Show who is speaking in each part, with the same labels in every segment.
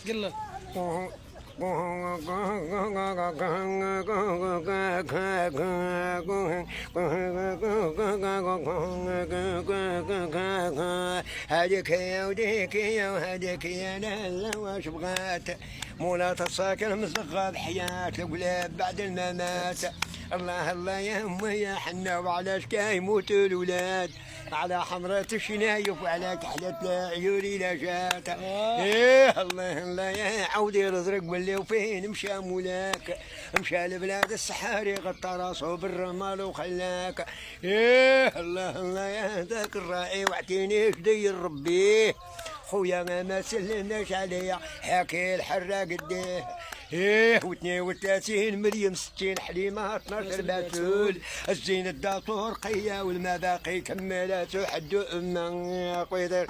Speaker 1: قل
Speaker 2: هذيك يا وديك يا وهذيك يا لالا واش بغات مولا الساكن مصغى بحياة الولاد بعد الممات. الله الله يا امي يا حنا وعلاش كيموتوا الولاد على حمرة الشنايف وعلى كحلة عيوني لا جات. ايه الله الله يا عودي رزرق واللي وفين مشى مولاك مشى لبلاد الصحاري غطى راسه بالرمال وخلاك. ايه الله الله يا ذاك الراعي واعطيني دير ربيه خويا ما سلمناش عليا حكي الحراق قديه. ايه و32 مريم 60 حليمه 12 باتول الزين الداتور قيه والما باقي كملات حد امه قيدر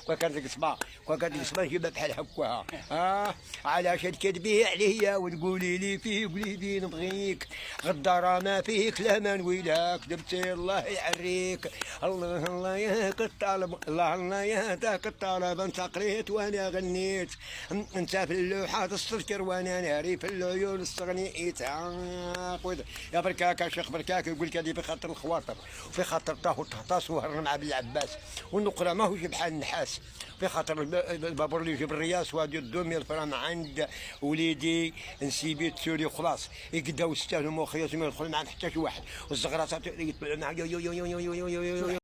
Speaker 2: وكانت القصبه جيبها بحال هكاها. علاش تكذبي عليا وتقولي لي فيه قولي لي نبغيك غداره ما فيك لا ما نويلك كذبتي الله يعريك. الله الله ياك الطالب الله الله ياك الطالب انت قريت وانا غنيت انت في اللوحات السكر وانا ناري في العيون استغنيت. يا بركاك يا شيخ بركاك يقول لك هذه في خاطر الخواطر وفي خاطر طاهو الطهطاس وهرنا مع بالعباس والنقره ماهوش بحال النحاس في خاطر البابور اللي يجيب الرياس وهادي الدومي الفرام عند وليدي نسيبي تسولي وخلاص يقداو يستاهلوا مخياتهم يدخل معنا حتى شي واحد والزغرات يتبعوا معاه